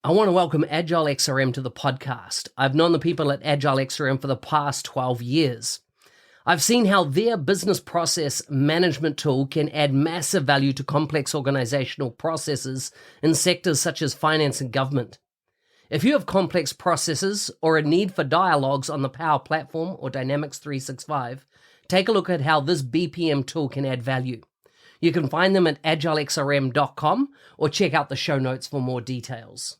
I want to welcome Agile XRM to the podcast. I've known the people at Agile XRM for the past 12 years. I've seen how their business process management tool can add massive value to complex organizational processes in sectors such as finance and government. If you have complex processes or a need for dialogues on the Power Platform or Dynamics 365, take a look at how this BPM tool can add value. You can find them at agilexrm.com or check out the show notes for more details.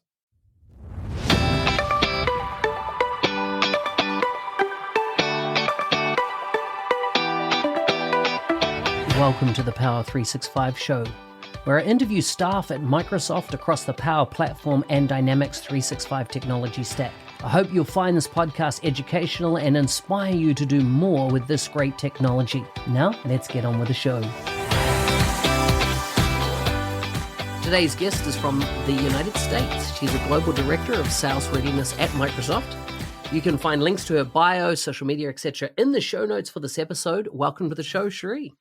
Welcome to the Power 365 show, where I interview staff at Microsoft across the Power Platform and Dynamics 365 technology stack. I hope you'll find this podcast educational and inspire you to do more with this great technology. Now, let's get on with the show. Today's guest is from the United States. She's a Global Director of Sales Readiness at Microsoft. You can find links to her bio, social media, etc. in the show notes for this episode. Welcome to the show, Sree.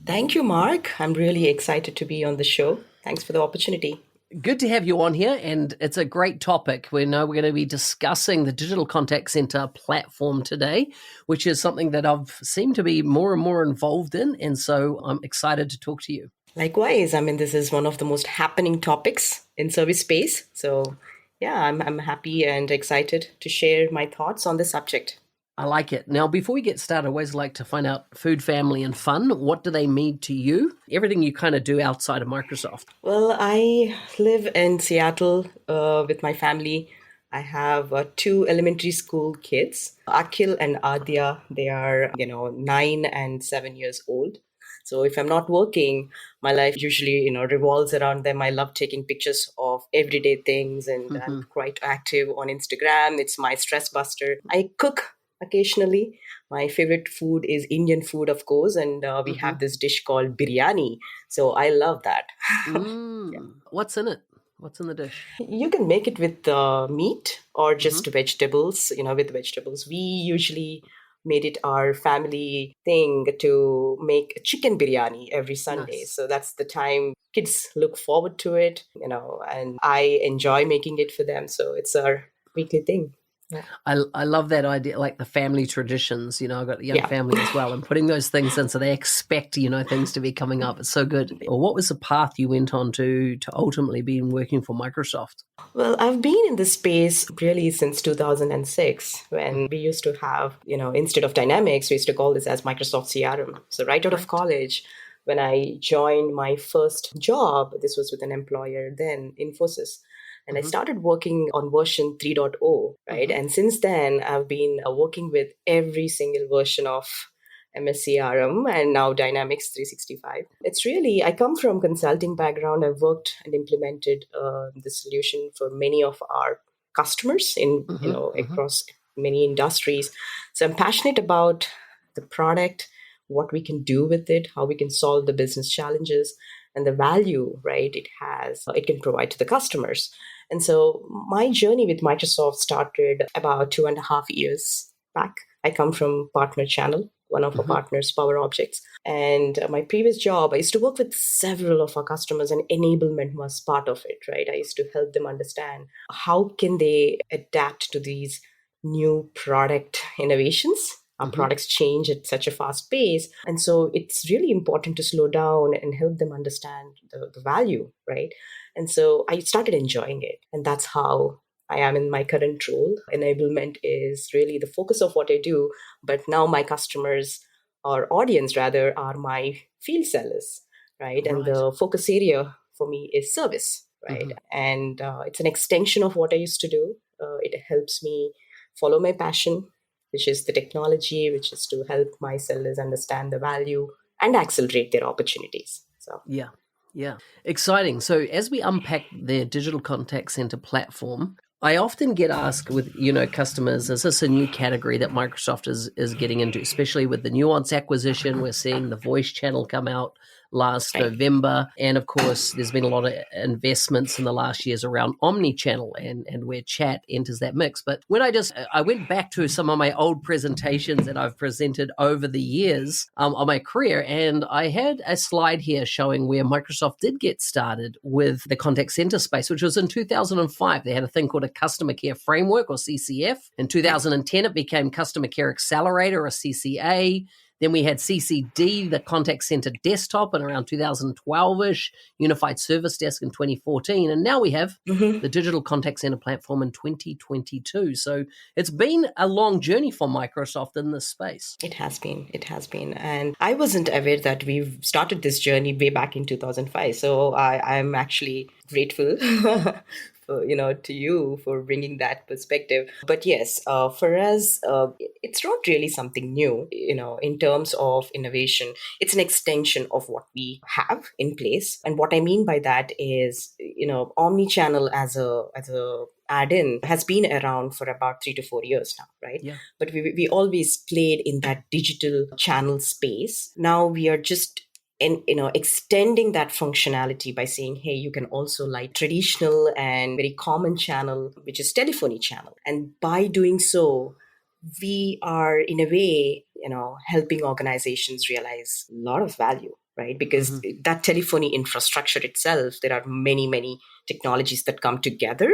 Thank you, Mark. I'm really excited to be on the show. Thanks for the opportunity. Good to have you on here, and it's a great topic. We know we're going to be discussing the digital contact center platform today, which is something that I've seemed to be more and more involved in, and so I'm excited to talk to you. Likewise, this is one of the most happening topics in service space. So yeah, I'm happy and excited to share my thoughts on the subject. I like it. Now, before we get started, I always like to find out food, family, and fun. What do they mean to you? Everything you kind of do outside of Microsoft. Well, I live in Seattle with my family. I have two elementary school kids, Akhil and Adya. They are, 9 and 7 years old. So if I'm not working, my life usually, revolves around them. I love taking pictures of everyday things, and I'm quite active on Instagram. It's my stress buster. I cook occasionally. My favorite food is Indian food, of course, and we have this dish called biryani. So I love that. Yeah. What's in it? What's in the dish? You can make it with meat or just vegetables, with vegetables. We usually made it our family thing to make a chicken biryani every Sunday. Nice. So that's the time kids look forward to it, and I enjoy making it for them. So it's our weekly thing. Yeah. I love that idea, like the family traditions. I've got a young family as well, and putting those things in so they expect, things to be coming up. It's so good. Well, what was the path you went on to ultimately be working for Microsoft? Well, I've been in this space really since 2006, when we used to have, instead of Dynamics, we used to call this as Microsoft CRM. So right out of college, when I joined my first job, this was with an employer then, Infosys. And I started working on version 3.0, right? And since then, I've been working with every single version of MS CRM and now Dynamics 365. It's really, I come from consulting background. I've worked and implemented the solution for many of our customers in, across many industries. So I'm passionate about the product, what we can do with it, how we can solve the business challenges, and the value, right, it can provide to the customers. And so my journey with Microsoft started about 2.5 years back. I come from Partner Channel, one of our partners, Power Objects. And my previous job, I used to work with several of our customers, and enablement was part of it, right? I used to help them understand how can they adapt to these new product innovations. Our products change at such a fast pace. And so it's really important to slow down and help them understand the value, right? And so I started enjoying it. And that's how I am in my current role. Enablement is really the focus of what I do. But now my customers, or audience rather, are my field sellers, right? And the focus area for me is service, right? And it's an extension of what I used to do. It helps me follow my passion, which is the technology, which is to help my sellers understand the value and accelerate their opportunities. So yeah. Exciting. So as we unpack their digital contact center platform, I often get asked with, customers, is this a new category that Microsoft is getting into, especially with the Nuance acquisition? We're seeing the voice channel come out last November. And of course, there's been a lot of investments in the last years around omni-channel and where chat enters that mix. But when I went back to some of my old presentations that I've presented over the years of my career, and I had a slide here showing where Microsoft did get started with the contact center space, which was in 2005. They had a thing called a Customer Care Framework, or CCF. In 2010, it became Customer Care Accelerator, or CCA. Then we had CCD, the Contact Center Desktop, in around 2012-ish, Unified Service Desk in 2014, and now we have the Digital Contact Center Platform in 2022. So it's been a long journey for Microsoft in this space. It has been. And I wasn't aware that we've started this journey way back in 2005. So I'm actually grateful to you for bringing that perspective. But yes, for us, it's not really something new, in terms of innovation. It's an extension of what we have in place. And what I mean by that is, omni-channel as a add-in has been around for about 3 to 4 years now, right? Yeah. But we always played in that digital channel space. Now we are just extending that functionality by saying, hey, you can also like traditional and very common channel, which is telephony channel. And by doing so, we are in a way, helping organizations realize a lot of value, right? Because that telephony infrastructure itself, there are many, many technologies that come together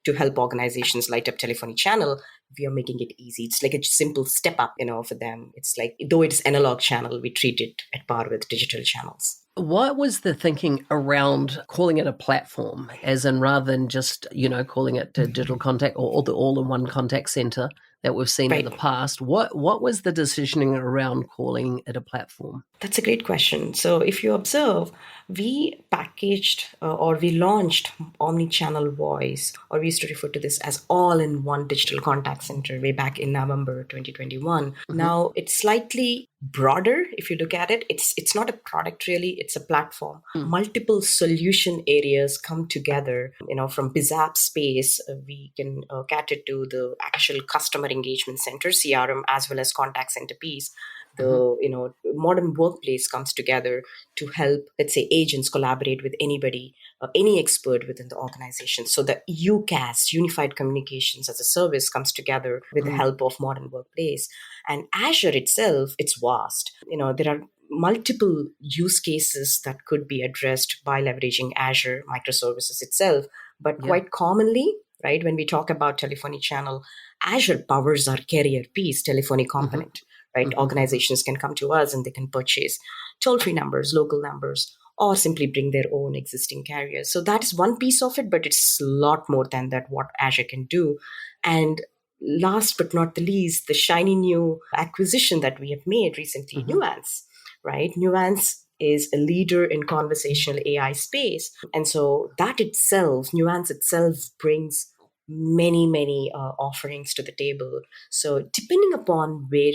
to help organizations light up telephony channel. We are making it easy. It's like a simple step up, for them. It's like, though it's analog channel, we treat it at par with digital channels. What was the thinking around calling it a platform, as in rather than just, calling it digital contact or the all-in-one contact center that we've seen in the past? What was the decisioning around calling it a platform? That's a great question. So if you observe, we packaged or we launched omni-channel voice, or we used to refer to this as all-in-one digital contact center way back in November 2021. Now it's slightly broader. If you look at it, it's not a product really, it's a platform. Multiple solution areas come together, from BizApp space, we can cater to the actual customer engagement center, CRM, as well as contact center piece. The modern workplace comes together to help, let's say, agents collaborate with anybody, any expert within the organization. So the UCaaS, Unified Communications as a Service, comes together with the help of modern workplace. And Azure itself, it's vast. There are multiple use cases that could be addressed by leveraging Azure microservices itself. But quite commonly, right, when we talk about telephony channel, Azure powers our carrier piece, telephony component. Right? Organizations can come to us and they can purchase toll-free numbers, local numbers, or simply bring their own existing carriers. So that is one piece of it, but it's a lot more than that, what Azure can do. And last but not the least, the shiny new acquisition that we have made recently, Nuance, right? Nuance is a leader in conversational AI space. And so that itself, Nuance itself, brings many, many offerings to the table. So depending upon where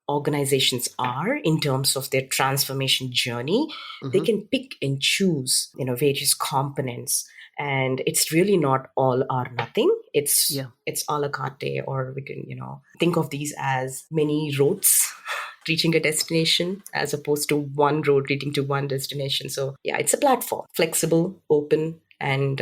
organizations are in terms of their transformation journey, they can pick and choose, various components. And it's really not all or nothing. It's a la carte, or we can, think of these as many roads reaching a destination as opposed to one road leading to one destination. So it's a platform, flexible, open, and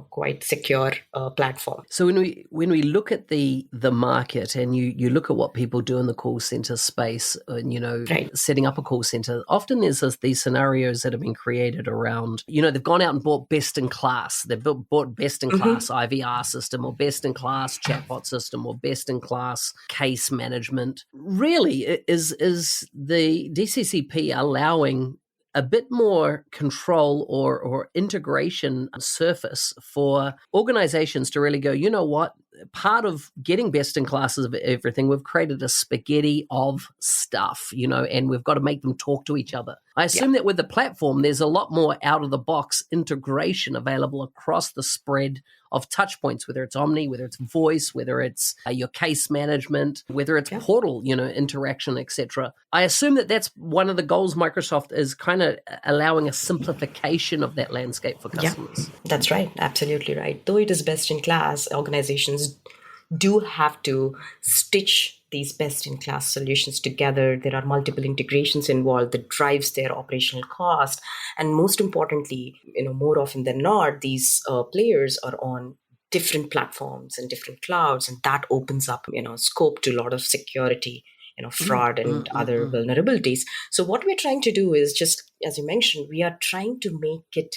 quite secure platform. So when we look at the market, and you look at what people do in the call center space, and setting up a call center, often there's these scenarios that have been created around, they've gone out and bought best in class. They've bought best in class IVR system, or best in class chatbot system, or best in class case management. Really, is the DCCP allowing a bit more control or integration surface for organizations to really go, you know what, part of getting best in classes of everything, we've created a spaghetti of stuff, and we've got to make them talk to each other. I assume that with the platform, there's a lot more out of the box integration available across the spread of touch points, whether it's Omni, whether it's voice, whether it's your case management, whether it's portal, interaction, etc. I assume that that's one of the goals Microsoft is kind of allowing a simplification of that landscape for customers. Yeah, that's right. Absolutely right. Though it is best in class, organizations do have to stitch these best-in-class solutions together. There are multiple integrations involved that drives their operational cost. And most importantly, more often than not, these players are on different platforms and different clouds, and that opens up, scope to a lot of security, fraud and other vulnerabilities. So what we're trying to do is just, as you mentioned, we are trying to make it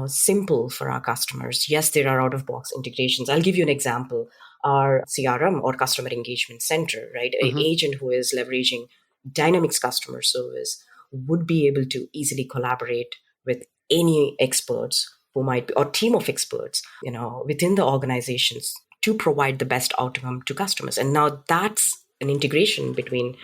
simple for our customers. Yes, there are out-of-box integrations. I'll give you an example. Our CRM or customer engagement center, right? An agent who is leveraging Dynamics customer service would be able to easily collaborate with any experts who might be, or team of experts, within the organizations to provide the best outcome to customers. And now that's an integration between,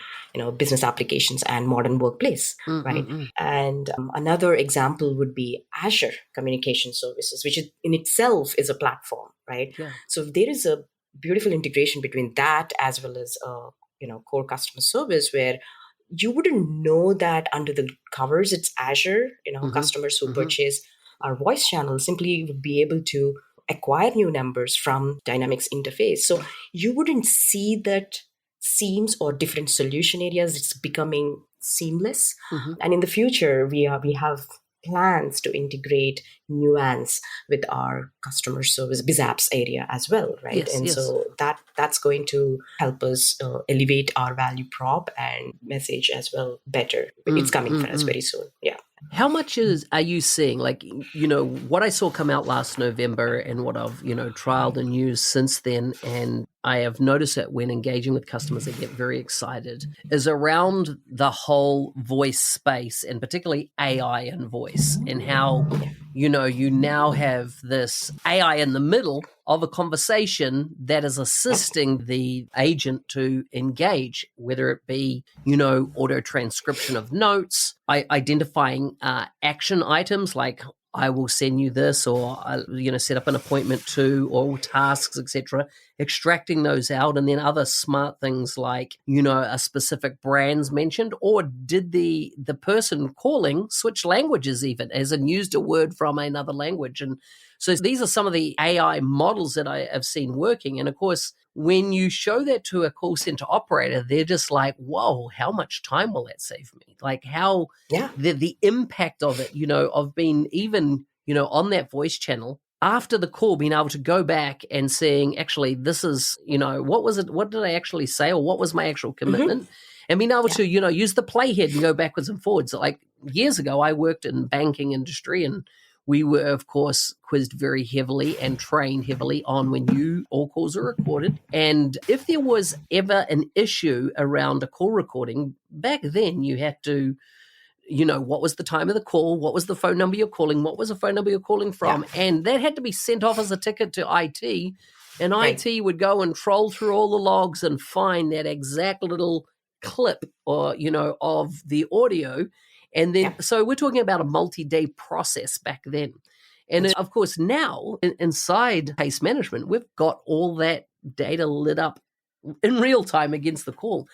business applications and modern workplace, right? And another example would be Azure Communication Services, which in itself is a platform, right? Yeah. So there is a beautiful integration between that as well as, core customer service, where you wouldn't know that under the covers it's Azure. Customers who purchase our voice channel simply would be able to acquire new numbers from Dynamics interface. So you wouldn't see that seams or different solution areas. It's becoming seamless. And in the future, we have plans to integrate Nuance with our customer service BizApps area as well, right? So that's going to help us elevate our value prop and message as well better. It's coming for us very soon. Yeah. How much are you seeing? Like, what I saw come out last November and what I've, trialed and used since then, and I have noticed that when engaging with customers, they get very excited, is around the whole voice space and particularly AI and voice, and how, you now have this AI in the middle of a conversation that is assisting the agent to engage, whether it be, auto transcription of notes, identifying action items like I will send you this, or set up an appointment to, or tasks, etc. Extracting those out, and then other smart things like a specific brand's mentioned, or did the person calling switch languages even, as in used a word from another language. And so these are some of the AI models that I have seen working. And of course, when you show that to a call center operator, they're just like, whoa, how much time will that save me? Like how the impact of it, of being even, on that voice channel after the call, being able to go back and saying, actually, this is, what was it? What did I actually say? Or what was my actual commitment? And being able to, use the playhead and go backwards and forwards. Like years ago, I worked in banking industry, and we were, of course, quizzed very heavily and trained heavily on when all calls are recorded. And if there was ever an issue around a call recording, back then you had to, what was the time of the call? What was the phone number you're calling? What was the phone number you're calling from? Yeah. And that had to be sent off as a ticket to IT. And IT would go and troll through all the logs and find that exact little clip or, of the audio. And then, so we're talking about a multi-day process back then. And of course, now inside case management, we've got all that data lit up in real time against the call.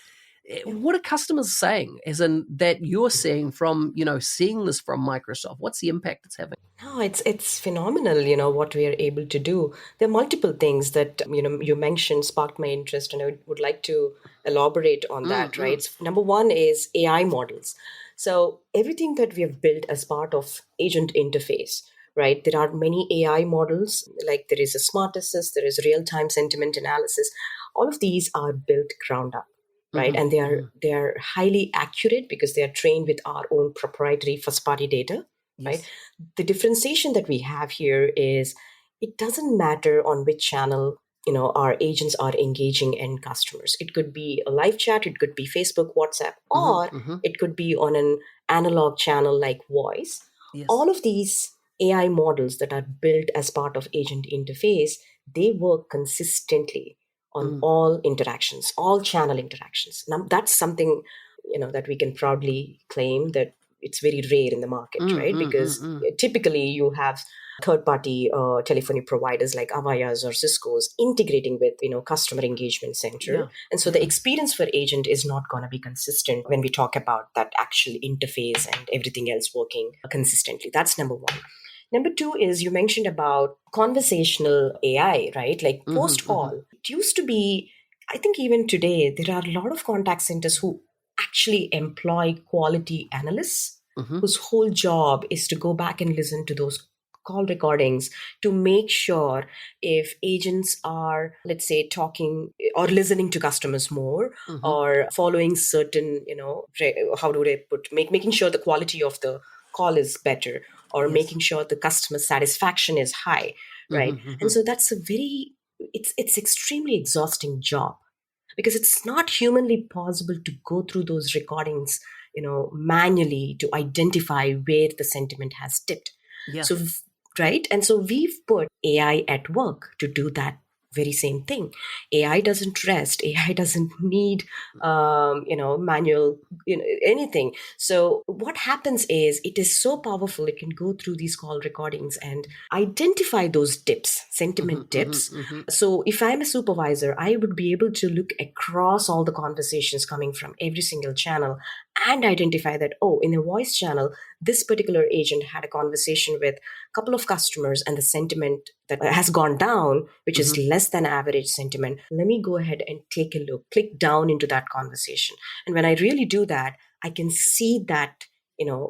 What are customers saying, as in that you're seeing from, seeing this from Microsoft? What's the impact it's having? No, it's phenomenal, what we are able to do. There are multiple things that, you mentioned sparked my interest, and I would like to elaborate on that, right? Number one is AI models. So everything that we have built as part of agent interface, right? There are many AI models, like there is a smart assist, there is real-time sentiment analysis. All of these are built ground up, right? And they are highly accurate because they are trained with our own proprietary first-party data, right? The differentiation that we have here is it doesn't matter on which channel our agents are engaging end customers. It could be a live chat, it could be Facebook, WhatsApp, or it could be on an analog channel like voice. All of these AI models that are built as part of agent interface, they work consistently on all interactions, all channel interactions. Now, that's something that we can proudly claim that it's very rare in the market, right? Because typically you have third-party telephony providers like Avayas or Cisco's integrating with, customer engagement center. And so the experience for agent is not going to be consistent when we talk about that actual interface and everything else working consistently. That's number one. Number two is you mentioned about conversational AI, right? Like post-call. It used to be I think even today, there are a lot of contact centers who actually employ quality analysts Mm-hmm. whose whole job is to go back and listen to those call recordings to make sure if agents are, let's say, talking or listening to customers more, Mm-hmm. or following certain, how do they making sure the quality of the call is better, or Yes. making sure the customer satisfaction is high, right? Mm-hmm. Mm-hmm. And so that's a very, it's extremely exhausting job, because it's not humanly possible to go through those recordings, manually, to identify where the sentiment has tipped. Yeah. So right, and so we've put AI at work to do that very same thing. AI doesn't rest. AI doesn't need manual, anything. So what happens is, it is so powerful, it can go through these call recordings and identify those dips, Mm-hmm. sentiment dips. Mm-hmm. Mm-hmm. So if I'm a supervisor, I would be able to look across all the conversations coming from every single channel and identify that, oh, in a voice channel, this particular agent had a conversation with a couple of customers and the sentiment that has gone down, which is Mm-hmm. less than average sentiment. Let me go ahead and take a look, click down into that conversation. And when I really do that, I can see that,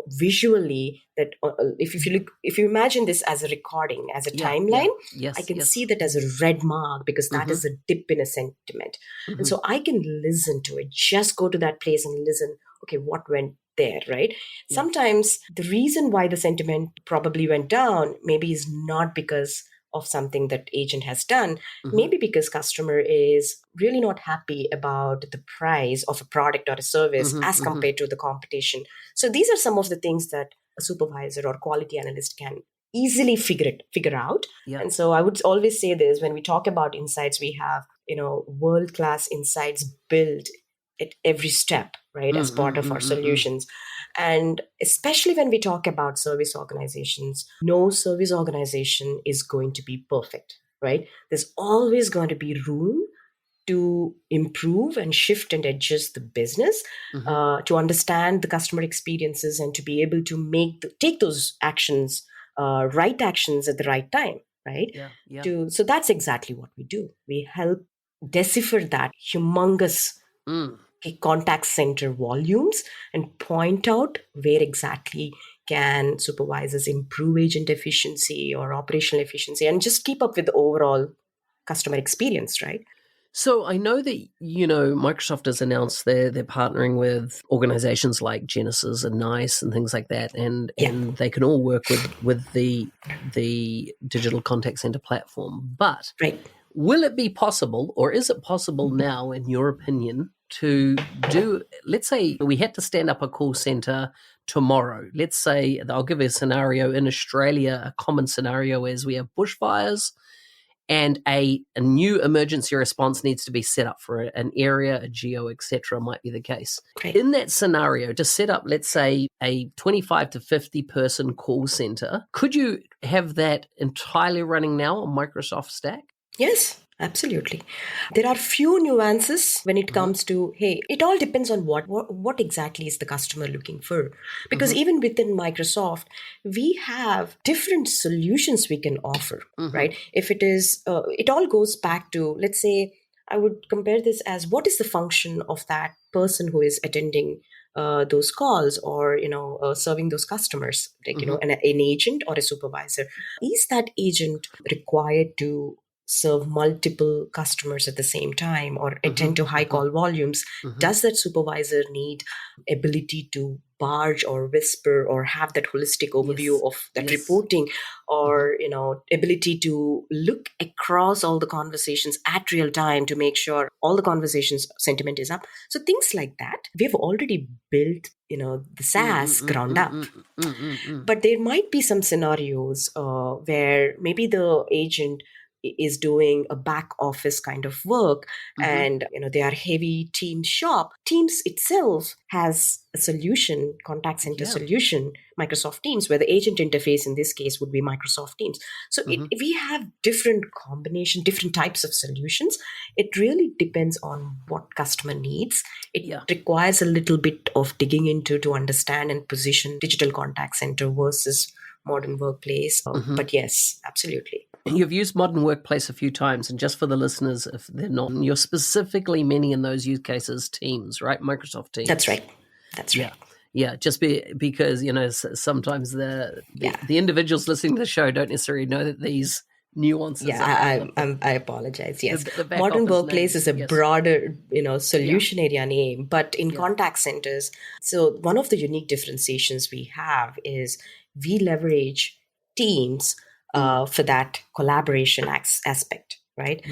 visually, that if you imagine this as a recording, as a Yeah. Yeah. timeline, I Yes. can Yes. see that as a red mark, because that Mm-hmm. is a dip in a sentiment. And Mm-hmm. so I can listen to it, just go to that place and listen. Okay, what went there, right? Yeah. Sometimes the reason why the sentiment probably went down maybe is not because of something that agent has done. Mm-hmm. Maybe because customer is really not happy about the price of a product or a service Mm-hmm. as Mm-hmm. compared to the competition. So these are some of the things that a supervisor or quality analyst can easily figure out. Yeah. And so I would always say this: when we talk about insights, we have, world class insights built at every step, right, as Mm-hmm. part of our Mm-hmm. solutions. And especially when we talk about service organizations, no service organization is going to be perfect, right? There's always going to be room to improve and shift and adjust the business, Mm-hmm. to understand the customer experiences, and to be able to take those actions, right actions at the right time, right? Yeah. Yeah. So that's exactly what we do. We help decipher that humongous Mm. contact center volumes and point out where exactly can supervisors improve agent efficiency or operational efficiency, and just keep up with the overall customer experience, right? So I know that Microsoft has announced they're partnering with organizations like Genesis and Nice and things like that, and Yeah. they can all work with the digital contact center platform. But Right. will it be possible, or is it possible now, in your opinion, to do? Let's say we had to stand up a call center tomorrow. Let's say, I'll give you a scenario in Australia. A common scenario is we have bushfires, and a new emergency response needs to be set up for an area, a geo, etc. Might be the case. Right. In that scenario, to set up, let's say, a 25 to 50 person call center, could you have that entirely running now on Microsoft Stack? Yes, absolutely. There are few nuances when it Mm-hmm. comes to, hey, it all depends on what exactly is the customer looking for. Because Mm-hmm. even within Microsoft, we have different solutions we can offer, Mm-hmm. right? If it is, it all goes back to, let's say, I would compare this as, what is the function of that person who is attending those calls, or serving those customers, like Mm-hmm. an agent or a supervisor. Is that agent required to serve multiple customers at the same time, or attend to high Mm-hmm. call volumes? Mm-hmm. Does that supervisor need ability to barge or whisper, or have that holistic overview Yes. of that Yes. reporting, Mm-hmm. or ability to look across all the conversations at real time to make sure all the conversations sentiment is up? So things like that we've already built, the SaaS ground up. Mm-mm-mm-mm-mm-mm-mm-mm. But there might be some scenarios where maybe the agent is doing a back office kind of work, Mm-hmm. and they are heavy team shop. Teams itself has a solution, contact center Yeah. solution, Microsoft Teams, where the agent interface in this case would be Microsoft Teams. So Mm-hmm. we have different combination, different types of solutions. It really depends on what customer needs. It Yeah. requires a little bit of digging into to understand and position digital contact center versus modern workplace. Mm-hmm. But yes, absolutely. You've used modern workplace a few times, and just for the listeners, if they're not, you're specifically meaning in those use cases Teams, right? Microsoft Teams. That's right. That's right. Yeah, just because, sometimes the individuals listening to the show don't necessarily know that these nuances. I apologize. Yes. The back Modern office workplace names. is a broader, solution area name, but in contact centers. So one of the unique differentiations we have is we leverage Teams for that collaboration aspect, right?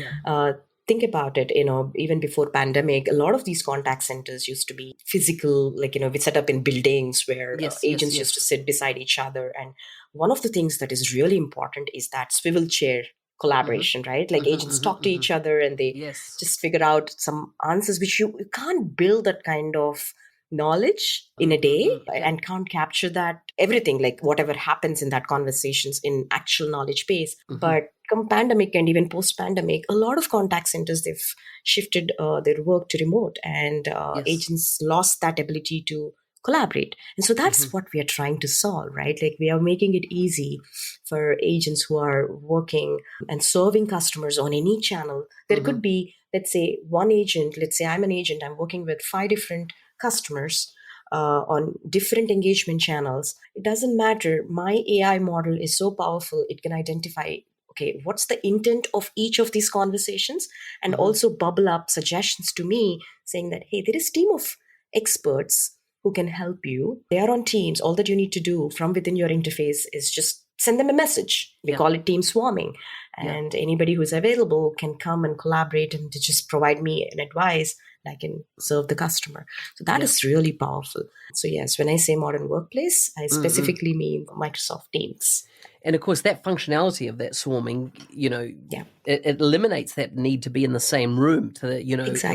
Think about it, even before pandemic, a lot of these contact centers used to be physical, we set up in buildings where agents used to sit beside each other. And one of the things that is really important is that swivel chair collaboration, right? Like agents talk to each other and they just figure out some answers, which you can't build that kind of knowledge in a day and can't capture that everything, like whatever happens in that conversations in actual knowledge base. But come pandemic and even post pandemic, a lot of contact centers, they've shifted their work to remote, and agents lost that ability to collaborate. And so that's what we are trying to solve, right? Like we are making it easy for agents who are working and serving customers on any channel. There could be, let's say, one agent. Let's say I'm an agent, I'm working with 5 different customers on different engagement channels. It doesn't matter. My AI model is so powerful, it can identify, okay, what's the intent of each of these conversations, and also bubble up suggestions to me saying that, hey, there is a team of experts who can help you. They are on Teams. All that you need to do from within your interface is just send them a message. We call it team swarming. And anybody who's available can come and collaborate and to just provide me an advice. I can serve the customer. So that is really powerful. So yes, when I say modern workplace, I specifically mean Microsoft Teams. And of course, that functionality of that swarming, it eliminates that need to be in the same room to,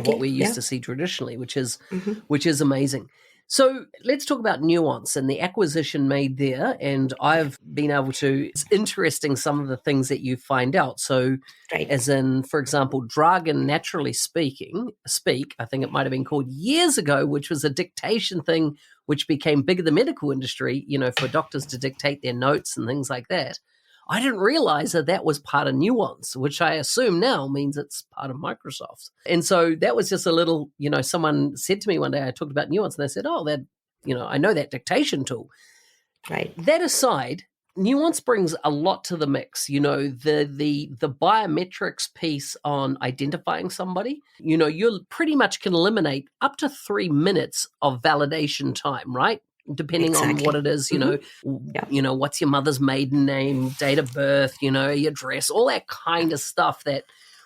what we used to see traditionally, which is amazing. So let's talk about Nuance and the acquisition made there. And I've been able to, it's interesting some of the things that you find out. So as in, for example, Dragon Naturally Speak, I think it might have been called years ago, which was a dictation thing, which became big in the medical industry, for doctors to dictate their notes and things like that. I didn't realize that was part of Nuance, which I assume now means it's part of Microsoft. And so that was just a little, someone said to me one day, I talked about Nuance, and they said, oh, that, I know that dictation tool. Right. That aside, Nuance brings a lot to the mix. The biometrics piece on identifying somebody, you pretty much can eliminate up to 3 minutes of validation time, right? Depending on what it is, what's your mother's maiden name, date of birth, your address, all that kind of stuff that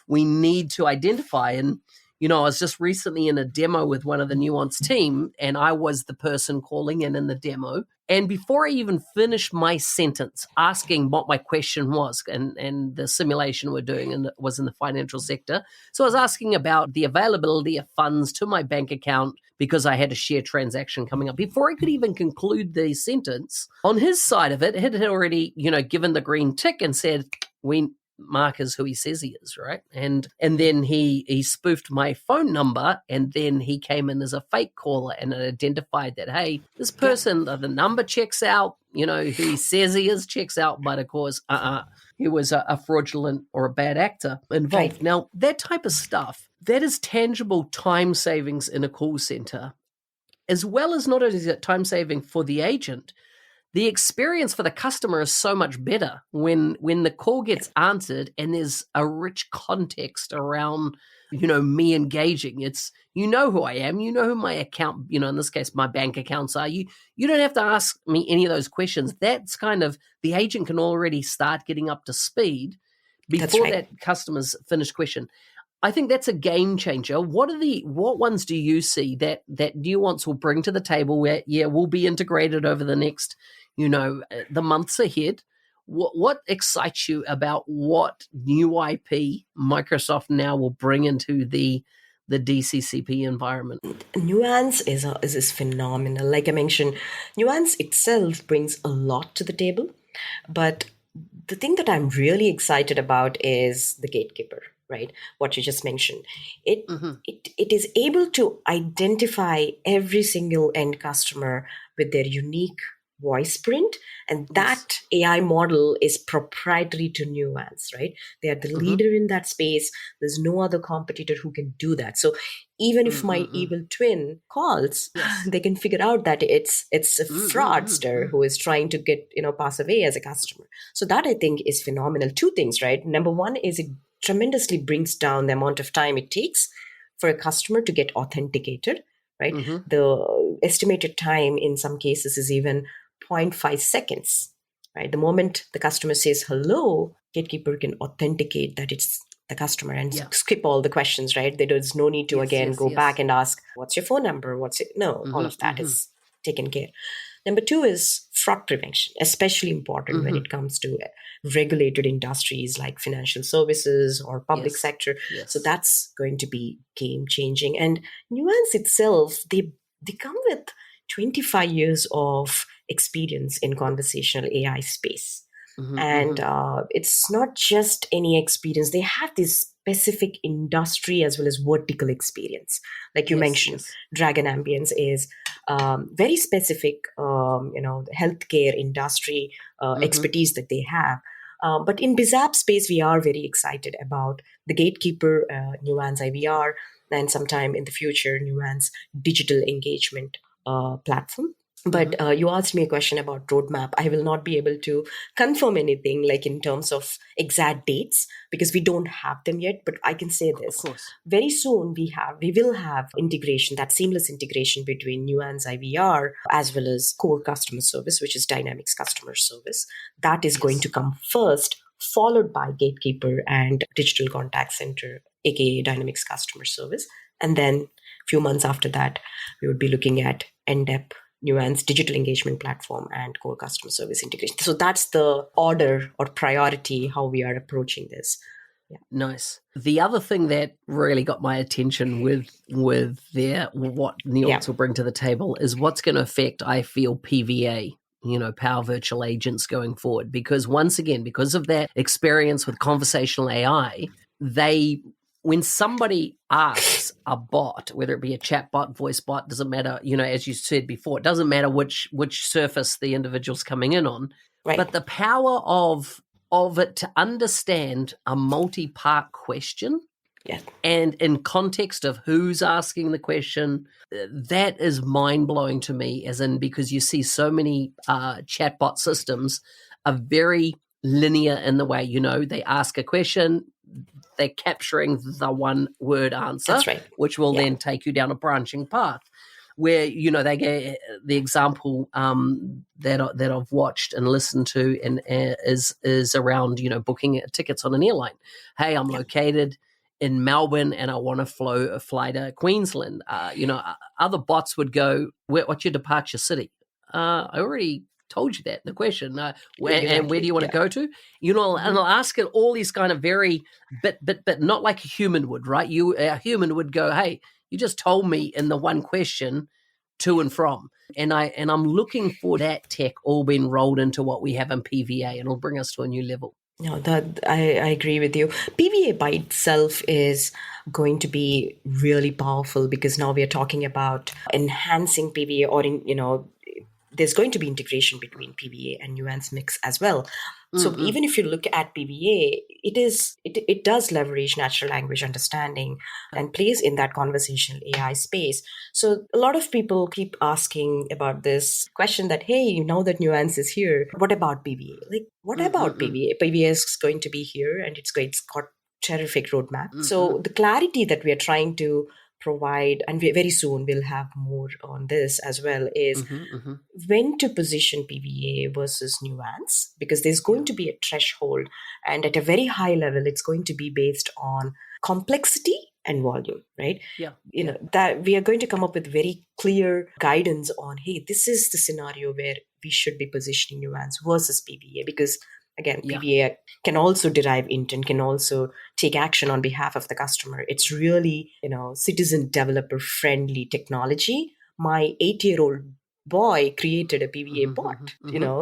we need to identify. And, I was just recently in a demo with one of the Nuance team, and I was the person calling in the demo. And before I even finished my sentence asking what my question was, and the simulation we're doing was in the financial sector. So I was asking about the availability of funds to my bank account because I had a share transaction coming up. Before I could even conclude the sentence, on his side of it had already, given the green tick and said, Mark is who he says he is, right? And then he spoofed my phone number, and then he came in as a fake caller and identified that, hey, this person, the number checks out, who he says he is checks out, but of course, he was a fraudulent or a bad actor involved. Right. Now, that type of stuff, that is tangible time savings in a call center, as well as not only is it time saving for the agent, the experience for the customer is so much better when the call gets answered and there's a rich context around, me engaging. It's, who I am, who my account, in this case, my bank accounts are. You don't have to ask me any of those questions. That's kind of, the agent can already start getting up to speed before that customer's finished question. I think that's a game changer. What ones do you see that Nuance will bring to the table where, will be integrated over the next, the months ahead? What excites you about what new IP Microsoft now will bring into the DCCP environment? Nuance is phenomenal. Like I mentioned, Nuance itself brings a lot to the table, but the thing that I'm really excited about is the gatekeeper, right? What you just mentioned. It is able to identify every single end customer with their unique voice print. And that AI model is proprietary to Nuance, right? They are the leader in that space. There's no other competitor who can do that. So even if my evil twin calls, they can figure out that it's a fraudster who is trying to get, pass away as a customer. So that I think is phenomenal. Two things, right? Number one is it tremendously brings down the amount of time it takes for a customer to get authenticated, right? The estimated time in some cases is even 0.5 seconds, right? The moment the customer says hello, gatekeeper can authenticate that it's the customer and skip all the questions, right? There's no need to go back and ask, what's your phone number? All of that is taken care. Number two is fraud prevention, especially important when it comes to regulated industries like financial services or public sector. So that's going to be game changing. And Nuance itself, they come with 25 years of experience in conversational AI space. And it's not just any experience. They have this specific industry as well as vertical experience. Like you mentioned, Dragon Ambience is very specific, healthcare industry expertise that they have. But in BizApp space, we are very excited about the Gatekeeper, Nuance IVR, and sometime in the future, Nuance digital engagement platform. But you asked me a question about roadmap. I will not be able to confirm anything like in terms of exact dates because we don't have them yet. But I can say this: very soon we will have integration, that seamless integration between Nuance IVR as well as core customer service, which is Dynamics customer service. That is going to come first, followed by Gatekeeper and Digital Contact Center, aka Dynamics customer service, and then a few months after that, we would be looking at NDEP, Nuance digital engagement platform, and core customer service integration. So that's the order or priority how we are approaching this. Yeah. Nice. The other thing that really got my attention with what Nuance will bring to the table is what's going to affect, I feel, PVA, Power Virtual Agents going forward. Because once again, because of that experience with conversational AI, when somebody asks a bot, whether it be a chat bot, voice bot, doesn't matter, as you said before, it doesn't matter which surface the individual's coming in on, but the power of it to understand a multi-part question and in context of who's asking the question, that is mind-blowing to me, as in because you see so many chatbot systems are very linear in the way, they ask a question, they're capturing the one word answer, which will then take you down a branching path where, they get the example that I've watched and listened to and is around, booking tickets on an airline. Hey, I'm located in Melbourne and I want to fly to Queensland. Other bots would go, what's your departure city? I already told you that the question and where do you want to go to, and I'll ask it all these kind of very but not like a human would, right? A human would go, hey, you just told me in the one question to and from, and I'm looking for that tech all being rolled into what we have in PVA, and it'll bring us to a new level. No, that I agree with you. PVA by itself is going to be really powerful because now we are talking about enhancing PVA or there's going to be integration between PVA and Nuance Mix as well. So even if you look at PVA, it does leverage natural language understanding and plays in that conversational AI space. So a lot of people keep asking about this question that, hey, now that Nuance is here, what about PVA? Like, what about PVA? PVA is going to be here and it's got terrific roadmap. So the clarity that we are trying to provide, and very soon we'll have more on this as well, is when to position PVA versus Nuance, because there's going to be a threshold, and at a very high level, it's going to be based on complexity and volume, right? That we are going to come up with very clear guidance on, hey, this is the scenario where we should be positioning Nuance versus PVA, because again, PVA can also derive intent, can also take action on behalf of the customer. It's really, citizen developer friendly technology. My 8-year-old boy created a PVA bot,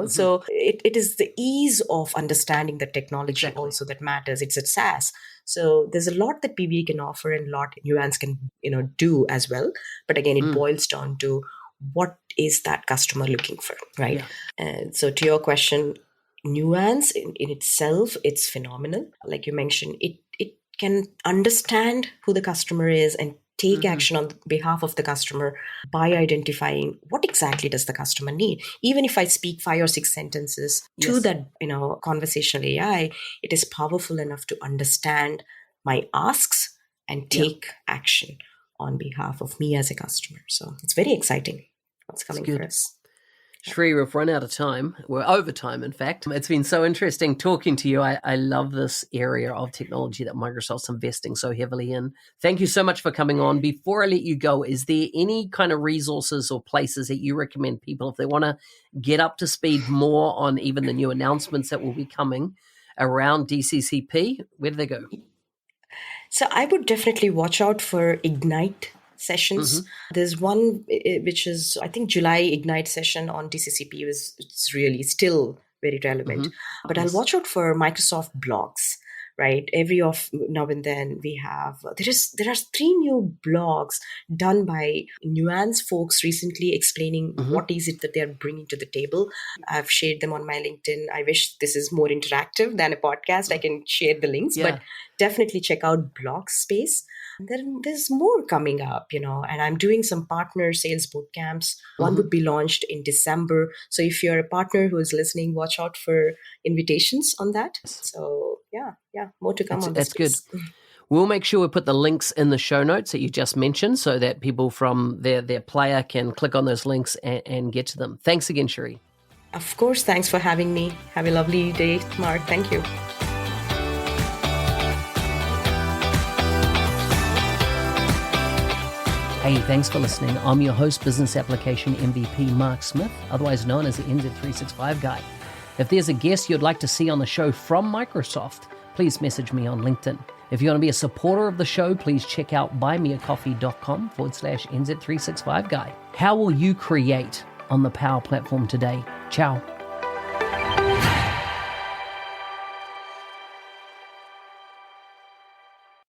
so it is the ease of understanding the technology also that matters. It's a SaaS. So there's a lot that PVA can offer and a lot Nuance can, do as well. But again, it boils down to what is that customer looking for, right? Yeah. And so to your question, nuance in itself, it's phenomenal. Like you mentioned, it can understand who the customer is and take action on behalf of the customer by identifying what exactly does the customer need. Even if I speak 5 or 6 sentences to that, conversational AI, it is powerful enough to understand my asks and take action on behalf of me as a customer. So it's very exciting what's coming for us. Sree, we've run out of time. We're over time, in fact. It's been so interesting talking to you. I love this area of technology that Microsoft's investing so heavily in. Thank you so much for coming on. Before I let you go, is there any kind of resources or places that you recommend people, if they want to get up to speed more on even the new announcements that will be coming around DCCP, where do they go? So I would definitely watch out for Ignite sessions. There's one which is, I think, July Ignite session on DCCP it's really still very relevant. But I'll watch out for Microsoft blogs, right? Every now and then we have, there are 3 new blogs done by nuance folks recently explaining what is it that they're bringing to the table. I've shared them on my LinkedIn. I wish this is more interactive than a podcast. I can share the links, but definitely check out blog space. And then there's more coming up, and I'm doing some partner sales boot camps. One would be launched in December. So if you're a partner who is listening, watch out for invitations on that. So yeah, more to come on this. That's good. We'll make sure we put the links in the show notes that you just mentioned so that people from their player can click on those links and get to them. Thanks again, Sree. Of course. Thanks for having me. Have a lovely day, Mark. Thank you. Hey, thanks for listening. I'm your host, Business Application MVP Mark Smith, otherwise known as the NZ365 Guy. If there's a guest you'd like to see on the show from Microsoft, please message me on LinkedIn. If you want to be a supporter of the show, please check out buymeacoffee.com/NZ365 Guy. How will you create on the Power Platform today? Ciao.